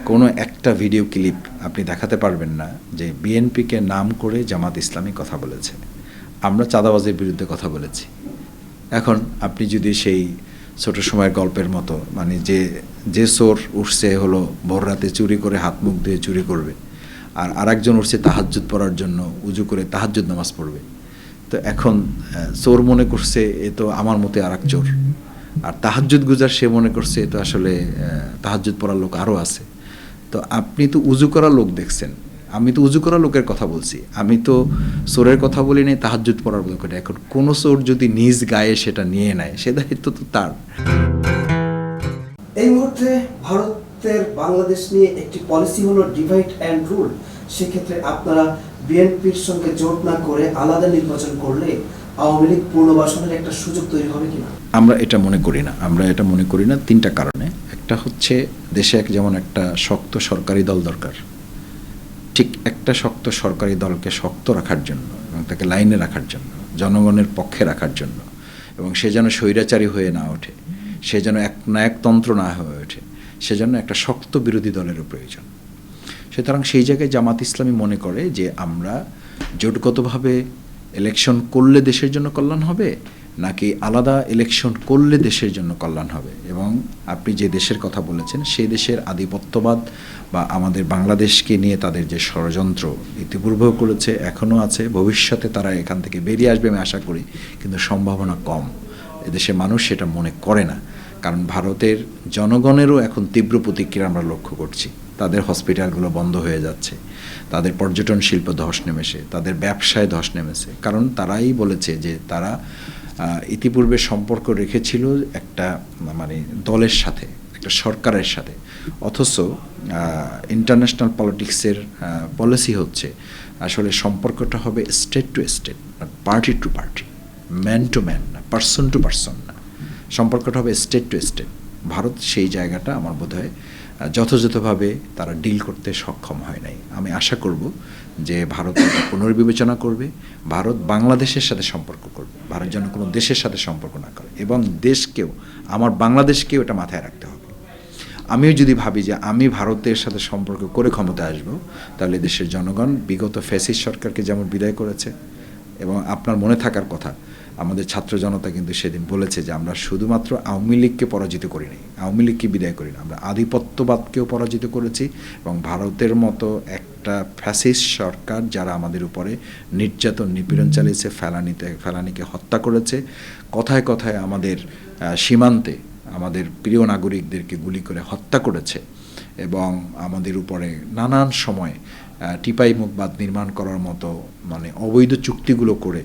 কোনো একটা video clip আপনি দেখাতে পারবেন না যে বিএনপিকে নাম করে জামাত ইসলামী কথা বলেছে। আমরা চাঁদাবাজির বিরুদ্ধে কথা বলেছি। এখন আপনি যদি সেই ছোট সময়ের গল্পের মতো মানে যে চোর উঠছে হলো ভোর রাতে চুরি করে হাত মুখ দিয়ে চুরি করবে, আর আরেকজন উঠছে তাহাজ্জুদ পড়ার জন্য উজু করে তাহাজ্জুদ নামাজ পড়বে। তো এখন চোর মনে করছে এ তো আমার মতে আর এক চোর, আর তাহাজ্জুদ গুজার সে মনে করছে এ তো আসলে তাহাজ্জুদ পড়ার লোক আরও আছে। তো আপনি তো উজু করা লোক দেখছেন, আমি তো উজু করা লোকের কথা বলছি, আমি তো চোরের কথা বলি নাই, তাহাজ্জুদ পড়ার লোকের। এখন কোনো চোর যদি নিজ গায়ে সেটা নিয়ে নেয় সে দায়িত্ব তো তার। এই মুহূর্তে ভারতের বাংলাদেশ নিয়ে একটি পলিসি হলো ডিভাইড অ্যান্ড রুল। সেক্ষেত্রে আপনারা বিএনপির সঙ্গে জোট না করে আলাদা নির্বাচন করলে আওয়ামী লীগ পুনর্বাসনের একটা সুযোগ তৈরি হবে কিনা? আমরা এটা মনে করি না তিনটা কারণে। একটা হচ্ছে দেশে যেমন একটা শক্ত সরকারি দল দরকার, ঠিক একটা শক্ত সরকারি দলকে শক্ত রাখার জন্য এবং তাকে লাইনে রাখার জন্য, জনগণের পক্ষে রাখার জন্য, এবং সে যেন স্বৈরাচারী হয়ে না ওঠে, সে যেন এক নায়কতন্ত্র না হয়ে ওঠে, সেজন্য একটা শক্ত বিরোধী দলেরও প্রয়োজন। সুতরাং সেই জায়গায় জামাত ইসলামী মনে করে যে আমরা জোটগতভাবে ইলেকশন করলে দেশের জন্য কল্যাণ হবে, নাকি আলাদা ইলেকশন করলে দেশের জন্য কল্যাণ হবে। এবং আপনি যে দেশের কথা বলেছেন সেই দেশের আধিপত্যবাদ বা আমাদের বাংলাদেশকে নিয়ে তাদের যে ষড়যন্ত্র ইতিপূর্বেও করেছে, এখনও আছে, ভবিষ্যতে তারা এখান থেকে বেরিয়ে আসবে আমি আশা করি, কিন্তু সম্ভাবনা কম। এদেশের মানুষ সেটা মনে করে না, কারণ ভারতের জনগণেরও এখন তীব্র প্রতিক্রিয়া আমরা লক্ষ্য করছি। তাদের হসপিটালগুলো বন্ধ হয়ে যাচ্ছে, তাদের পর্যটন শিল্প ধস নেমেছে, তাদের ব্যবসায় ধস নেমেছে, কারণ তারাই বলেছে যে তারা ইতিপূর্বে সম্পর্ক রেখেছিল একটা মানে দলের সাথে, একটা সরকারের সাথে, অথচ ইন্টারন্যাশনাল পলিটিক্সের পলিসি হচ্ছে আসলে সম্পর্কটা হবে state to state, party to party, man to man না, পার্সন টু পার্সন না, সম্পর্কটা হবে স্টেট টু স্টেট। ভারত সেই জায়গাটা আমার বোধ হয় যথাযথভাবে তারা ডিল করতে সক্ষম হয় নাই। আমি আশা করব যে ভারত পুনর্বিবেচনা করবে, ভারত বাংলাদেশের সাথে সম্পর্ক করবে, ভারত যেন কোনো দেশের সাথে সম্পর্ক না করে, এবং দেশকেও, আমার বাংলাদেশকেও এটা মাথায় রাখতে হবে। আমিও যদি ভাবি যে আমি ভারতের সাথে সম্পর্ক করে ক্ষমতায় আসবো, তাহলে দেশের জনগণ বিগত ফ্যাসিস্ট সরকারকে যেমন বিদায় করেছে, এবং আপনার মনে থাকার কথা আমাদের ছাত্র জনতা কিন্তু সেদিন বলেছে যে আমরা শুধুমাত্র আওয়ামী লীগকে পরাজিত করিনি, আওয়ামী লীগকে বিদায় করিনি, আমরা আধিপত্যবাদকেও পরাজিত করেছি, এবং ভারতের মতো একটা ফ্যাসিস্ট সরকার যারা আমাদের উপরে নির্যাতন নিপীড়ন চালিয়েছে, ফেলানিকে হত্যা করেছে, কথায় কথায় আমাদের সীমান্তে আমাদের প্রিয় নাগরিকদেরকে গুলি করে হত্যা করেছে, এবং আমাদের উপরে নানান সময় টিপাই মুখ বাঁধ নির্মাণ করার মতো মানে অবৈধ চুক্তিগুলো করে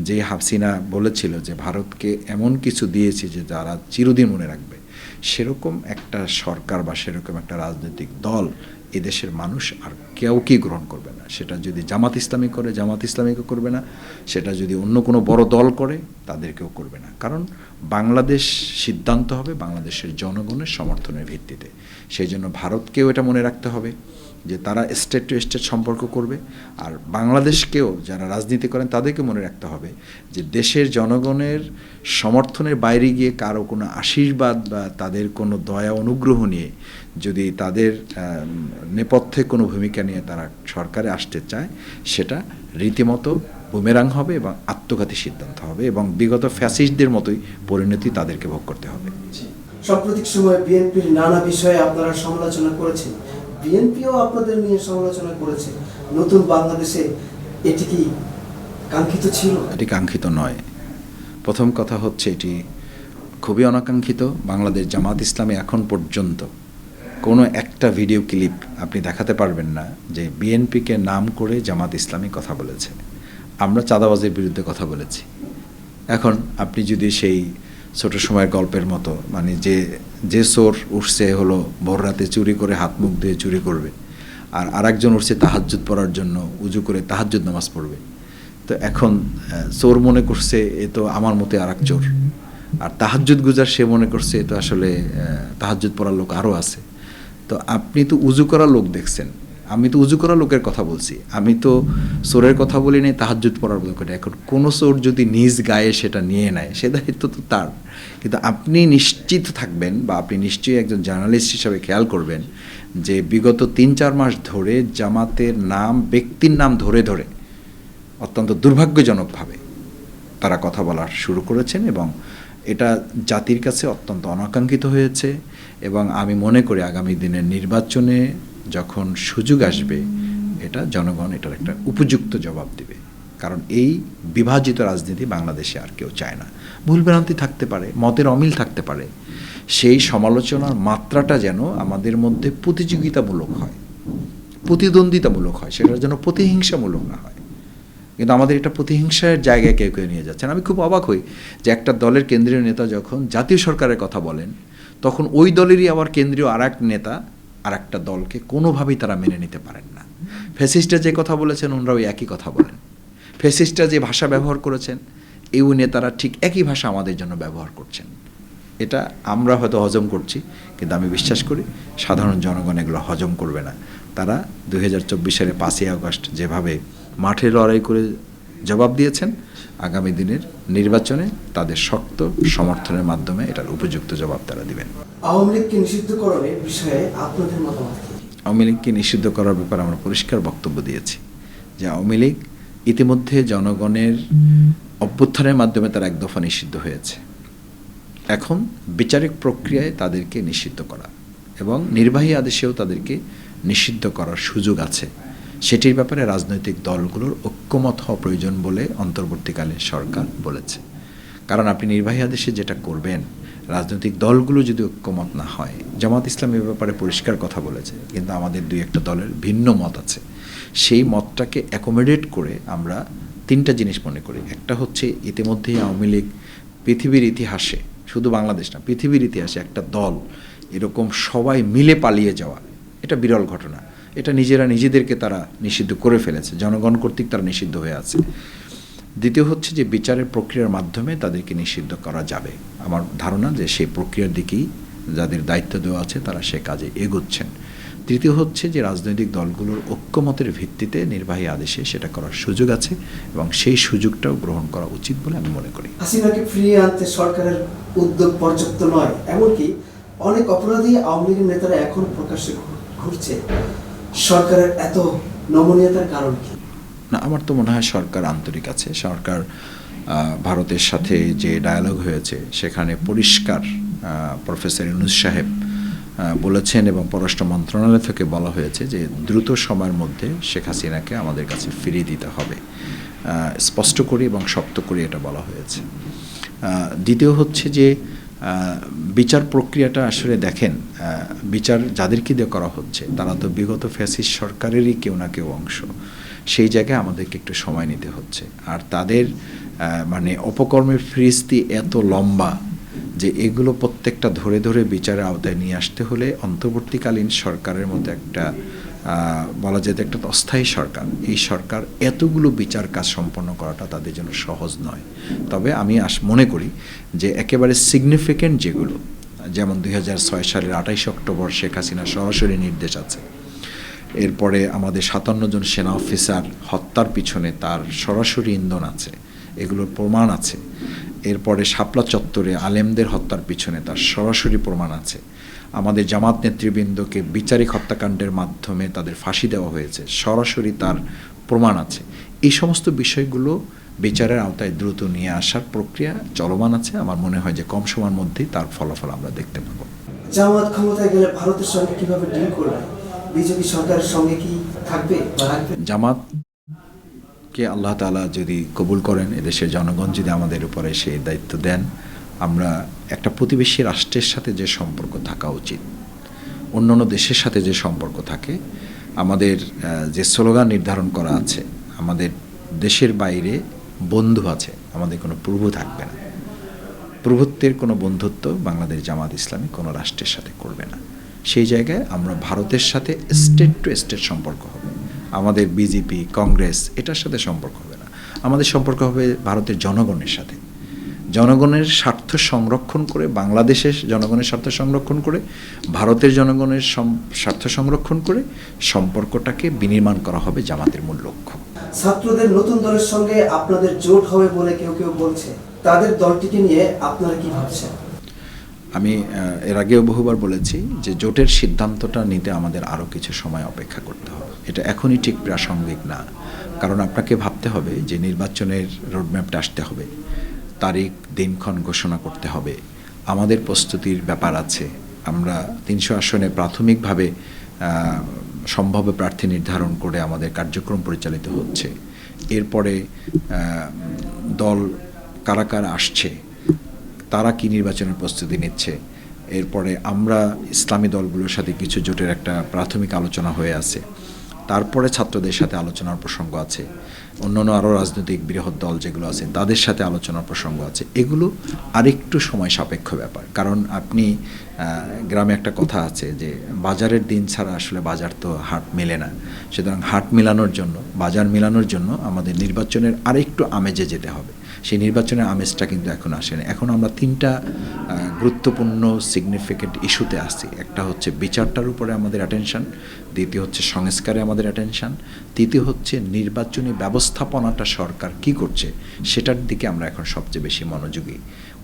যে হাসিনা বলেছিল যে ভারতকে এমন কিছু দিয়েছে যে যারা চিরদিন মনে রাখবে, সেরকম একটা সরকার বা সেরকম একটা রাজনৈতিক দল এদেশের মানুষ আর কেউকেই গ্রহণ করবে না। সেটা যদি জামাত ইসলামী করে, জামাত ইসলামীকে করবে না, সেটা যদি অন্য কোনো বড় দল করে তাদেরকেও করবে না। কারণ বাংলাদেশ সিদ্ধান্ত হবে বাংলাদেশের জনগণের সমর্থনের ভিত্তিতে। সেই জন্য ভারতকেও এটা মনে রাখতে হবে যে তারা স্টেট টু স্টেট সম্পর্ক করবে, আর বাংলাদেশকেও যারা রাজনীতি করেন তাদেরকে মনে রাখতে হবে যে দেশের জনগণের সমর্থনের বাইরে গিয়ে কারো কোনো আশীর্বাদ বা তাদের কোনো দয়া অনুগ্রহ নিয়ে যদি তাদের নেপথ্যে কোনো ভূমিকা নিয়ে তারা সরকারে আসতে চায়, সেটা রীতিমতো বুমেরাং হবে এবং আত্মঘাতী সিদ্ধান্ত হবে, এবং বিগত ফ্যাসিস্টদের মতোই পরিণতি তাদেরকে ভোগ করতে হবে। সাম্প্রতিক সময়ে বিএনপির নানা বিষয়ে আপনারা সমালোচনা করেছেন, বিএনপিও আপনাদের নিয়ে সমালোচনা করেছে। নতুন বাংলাদেশে এটি কি কাঙ্ক্ষিত ছিল? এটি কাঙ্ক্ষিত নয়। প্রথম কথা হচ্ছে এটি খুবই অনাকাঙ্ক্ষিত। বাংলাদেশ জামাত ইসলামী এখন পর্যন্ত কোনো একটা ভিডিও ক্লিপ আপনি দেখাতে পারবেন না যে বিএনপিকে নাম করে জামাত ইসলামী কথা বলেছে। আমরা চাঁদাবাজির বিরুদ্ধে কথা বলেছি। এখন আপনি যদি সেই ছোট সময়ের গল্পের মতো মানে যে চোর উঠছে হলো ভোর রাতে চুরি করে হাত মুখ দিয়ে চুরি করবে, আর আরেকজন উঠছে তাহাজ্জুদ পড়ার জন্য উজু করে তাহাজ্জুদ নামাজ পড়বে। তো এখন চোর মনে করছে এ তো আমার মতে আর এক চোর, আর তাহাজ্জুদ গুজার সে মনে করছে এ তো আসলে তাহাজ্জুদ পড়ার লোক আরও আছে। তো আপনি তো উজু করা লোক দেখছেন, আমি তো উজু করা লোকের কথা বলছি, আমি তো চোরের কথা বলি নাই, তাহাজ্জুদ পড়ার কথা বলি। এখন কোনো চোর যদি নিজ গায়ে সেটা নিয়ে নেয়, সে দায়িত্ব তো তার। কিন্তু আপনি নিশ্চিত থাকবেন, বা আপনি নিশ্চয়ই একজন জার্নালিস্ট হিসাবে খেয়াল করবেন যে বিগত 3-4 মাস ধরে জামাতের নাম, ব্যক্তির নাম ধরে ধরে অত্যন্ত দুর্ভাগ্যজনকভাবে তারা কথা বলা শুরু করেছেন, এবং এটা জাতির কাছে অত্যন্ত অনাকাঙ্ক্ষিত হয়েছে। এবং আমি মনে করি আগামী দিনের নির্বাচনে যখন সুযোগ আসবে, এটা জনগণ এটার একটা উপযুক্ত জবাব দেবে। কারণ এই বিভাজিত রাজনীতি বাংলাদেশে আর কেউ চায় না। ভুলভ্রান্তি থাকতে পারে, মতের অমিল থাকতে পারে, সেই সমালোচনার মাত্রাটা যেন আমাদের মধ্যে প্রতিযোগিতামূলক হয়, প্রতিদ্বন্দ্বিতামূলক হয়, সেটার যেন প্রতিহিংসামূলক না হয়। কিন্তু আমাদের এটা প্রতিহিংসার জায়গায় কেউ কেউ নিয়ে যাচ্ছেন। আমি খুব অবাক হই যে একটা দলের কেন্দ্রীয় নেতা যখন জাতীয় সরকারের কথা বলেন, তখন ওই দলেরই আবার কেন্দ্রীয় আর এক নেতা আর একটা দলকে কোনোভাবেই তারা মেনে নিতে পারেন না। ফ্যাসিস্টরা যে কথা বলেছেন, ওনারাও একই কথা বলেন। ফ্যাসিস্টরা যে ভাষা ব্যবহার করেছেন, এই নেতারা ঠিক একই ভাষা আমাদের জন্য ব্যবহার করছেন। এটা আমরা হয়তো হজম করছি, কিন্তু আমি বিশ্বাস করি সাধারণ জনগণ এগুলো হজম করবে না। তারা 2024 সালে 5ই আগস্ট যেভাবে মাঠে লড়াই করে জবাব দিয়েছেন, আগামী দিনের নির্বাচনে তাদের শক্ত সমর্থনের মাধ্যমে এটার উপযুক্ত জবাব তারা দিবেন। আওয়ামী লীগকে নিষিদ্ধকরণের বিষয়ে আপনাদের মতামত কি? আওয়ামী লীগকে নিষিদ্ধ করার ব্যাপারে আমরা পরিষ্কার বক্তব্য দিয়েছি যে আওয়ামী লীগ ইতিমধ্যে জনগণের অভ্যুত্থানের মাধ্যমে তারা এক দফা নিষিদ্ধ হয়েছে। এখন বিচারিক প্রক্রিয়ায় তাদেরকে নিষিদ্ধ করা এবং নির্বাহী আদেশেও তাদেরকে নিষিদ্ধ করার সুযোগ আছে, সেটির ব্যাপারে রাজনৈতিক দলগুলোর ঐক্যমত হওয়া প্রয়োজন বলে অন্তর্বর্তীকালীন সরকার বলেছে। কারণ আপনি নির্বাহী আদেশে যেটা করবেন, রাজনৈতিক দলগুলো যদি ঐক্যমত না হয়, জামাত ইসলাম এ ব্যাপারে পরিষ্কার কথা বলেছে, কিন্তু আমাদের 2-1টা দলের ভিন্ন মত আছে। সেই মতটাকে অ্যাকোমোডেট করে আমরা 3টা জিনিস মনে করি। একটা হচ্ছে ইতিমধ্যেই আওয়ামী লীগ পৃথিবীর ইতিহাসে, শুধু বাংলাদেশ না, পৃথিবীর ইতিহাসে একটা দল এরকম সবাই মিলে পালিয়ে যাওয়া, এটা বিরল ঘটনা। এটা নিজেরা নিজেদেরকে তারা নিষিদ্ধ করে ফেলেছে, জনগণ কর্তৃক তারা নিষিদ্ধ হয়ে আছে। দ্বিতীয় হচ্ছে যে বিচারের প্রক্রিয়ার মাধ্যমে তাদেরকে নিষিদ্ধ করা যাবে। আমার ধারণা যে সেই প্রক্রিয়ার দিকেই যাদের দায়িত্ব দেওয়া আছে তারা সে কাজে এগোচ্ছেন। তৃতীয় হচ্ছে যে রাজনৈতিক দলগুলোর ঐক্যমতের ভিত্তিতে নির্বাহী আদেশে সেটা করার সুযোগ আছে, এবং সেই সুযোগটাও গ্রহণ করা উচিত বলে আমি মনে করি। হাসিনাকে ফিরিয়ে আনতে সরকারের উদ্যোগ পর্যাপ্ত নয়, এমনকি অনেক অপরাধী আওয়ামী লীগের নেতারা এখন প্রকাশ্যে ঘুরছে। সরকারের এত নমনীয়তার কারণ কি? না, আমার তো মনে হয় সরকার আন্তরিক আছে। সরকার ভারতের সাথে যে ডায়ালগ হয়েছে সেখানে পরিষ্কার প্রফেসর ইউনূস সাহেব বলেছেন, এবং পররাষ্ট্র মন্ত্রণালয় থেকে বলা হয়েছে যে দ্রুত সময়ের মধ্যে শেখ হাসিনাকে আমাদের কাছে ফিরিয়ে দিতে হবে। স্পষ্ট করে এবং শক্ত করে এটা বলা হয়েছে। দ্বিতীয় হচ্ছে যে বিচার প্রক্রিয়াটা আসলে দেখেন, বিচার যাদেরকে দিয়ে করা হচ্ছে তারা তো বিগত ফ্যাসিস্ট সরকারেরই কেউ না কেউ অংশ। সেই জায়গায় আমাদেরকে একটু সময় নিতে হচ্ছে। আর তাদের মানে অপকর্মের ফিরিস্তি এত লম্বা যে এগুলো প্রত্যেকটা ধরে ধরে বিচারের আওতায় নিয়ে আসতে হলে অন্তর্বর্তীকালীন সরকারের মতো একটা বলা যায় একটা অস্থায়ী সরকার, এই সরকার এতগুলো বিচার কাজ সম্পন্ন করাটা তাদের জন্য সহজ নয়। তবে আমি মনে করি যে একেবারে সিগনিফিক্যান্ট যেগুলো, যেমন 2006 সালের 28 অক্টোবর শেখ হাসিনার সরাসরি নির্দেশ আছে। এরপরে আমাদের 57 জন সেনা অফিসার হত্যার পিছনে তার সরাসরি ইন্ধন আছে, এগুলোর প্রমাণ আছে। এরপরে শাপলা চত্বরে আলেমদের হত্যার পিছনে তার সরাসরি প্রমাণ আছে। আমাদের জামাত নেতৃবৃন্দকে বিচারিক হত্যাকাণ্ডের মাধ্যমে তাদের ফাঁসি দেওয়া হয়েছে, সরাসরি তার প্রমাণ আছে। এই সমস্ত বিষয়গুলো বিচারের আওতায় দ্রুত নিয়ে আসার প্রক্রিয়া চলমান আছে। আমার মনে হয় যে কম সময়ের মধ্যেই তার ফলাফল আমরা দেখতে পাবো। জামাত ক্ষমতায় গেলে ভারতের সঙ্গে কিভাবে ডিল করবে? বিজেপি সরকারের সঙ্গে কি থাকবে বা রাখবে? জামাতকে আল্লাহ তাআলা যদি কবুল করেন, এদেশের জনগণ যদি আমাদের উপরে সেই দায়িত্ব দেন, আমরা একটা প্রতিবেশী রাষ্ট্রের সাথে যে সম্পর্ক থাকা উচিত, অন্যান্য দেশের সাথে যে সম্পর্ক থাকে, আমাদের যে স্লোগান নির্ধারণ করা আছে, আমাদের দেশের বাইরে বন্ধু আছে, আমাদের কোনো প্রভু থাকবে না। প্রভুত্বের কোনো বন্ধুত্ব বাংলাদেশ জামাত ইসলামী কোনো রাষ্ট্রের সাথে করবে না। সেই জায়গায় আমরা ভারতের সাথে স্টেট টু স্টেট সম্পর্ক হবে, আমাদের বিজেপি কংগ্রেস এটার সাথে সম্পর্ক হবে না। আমাদের সম্পর্ক হবে ভারতের জনগণের সাথে। জনগণের স্বার্থ সংরক্ষণ করে, বাংলাদেশের জনগণের স্বার্থ সংরক্ষণ করে, ভারতের জনগণের স্বার্থ সংরক্ষণ করে সম্পর্কটাকে বিনির্মাণ করা হবে জামাতের মূল লক্ষ্য। ছাত্রদের নতুন দলের সঙ্গে আপনাদের জোট হবে বলে কেউ কেউ বলছে, তাদের দলটিকে নিয়ে আপনারা কি ভাবছেন? আমি এর আগেও বহুবার বলেছি যে জোটের সিদ্ধান্তটা নিতে আমাদের আরও কিছু সময় অপেক্ষা করতে হবে। এটা এখনই ঠিক প্রাসঙ্গিক না, কারণ আপনাকে ভাবতে হবে যে নির্বাচনের রোডম্যাপটা আসতে হবে, তারিখ দিনক্ষণ ঘোষণা করতে হবে, আমাদের প্রস্তুতির ব্যাপার আছে। আমরা 300 আসনে প্রাথমিকভাবে সম্ভাব্য প্রার্থী নির্ধারণ করে আমাদের কার্যক্রম পরিচালিত হচ্ছে। এরপরে দল কারা কারা আসছে, তারা কি নির্বাচনের প্রস্তুতি নিচ্ছে। এরপরে আমরা ইসলামী দলগুলোর সাথে কিছু জোটের একটা প্রাথমিক আলোচনা হয়ে আছে। তারপরে ছাত্রদের সাথে আলোচনার প্রসঙ্গ আছে, অন্যান্য আরও রাজনৈতিক বৃহৎ দল যেগুলো আছে তাদের সাথে আলোচনার প্রসঙ্গ আছে। এগুলো আরেকটু সময় সাপেক্ষ ব্যাপার, কারণ আপনি গ্রামে একটা কথা আছে যে বাজারের দিন ছাড়া আসলে বাজার তো হাট মেলে না। সুতরাং হাট মেলানোর জন্য, বাজার মেলানোর জন্য আমাদের নির্বাচনের আরেকটু আমেজে যেতে হবে। সেই নির্বাচনের আমেজটা কিন্তু এখন আসেনি। এখন আমরা 3টা গুরুত্বপূর্ণ সিগনিফিকেন্ট ইস্যুতে আসছি। একটা হচ্ছে বিচারটার উপরে আমাদের অ্যাটেনশন, দ্বিতীয় হচ্ছে সংস্কারে আমাদের অ্যাটেনশন, তৃতীয় হচ্ছে নির্বাচনী ব্যবস্থাপনাটা সরকার কি করছে সেটার দিকে আমরা এখন সবচেয়ে বেশি মনোযোগী।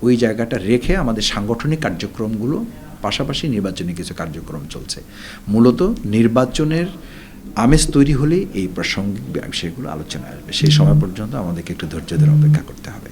ওই জায়গাটা রেখে আমাদের সাংগঠনিক কার্যক্রমগুলো পাশাপাশি নির্বাচনী কিছু কার্যক্রম চলছে। মূলত নির্বাচনের আমেজ তৈরি হলেই এই প্রাসঙ্গিক বিষয়গুলো আলোচনায় আসবে। সেই সময় পর্যন্ত আমাদেরকে একটু ধৈর্য ধরে অপেক্ষা করতে হবে।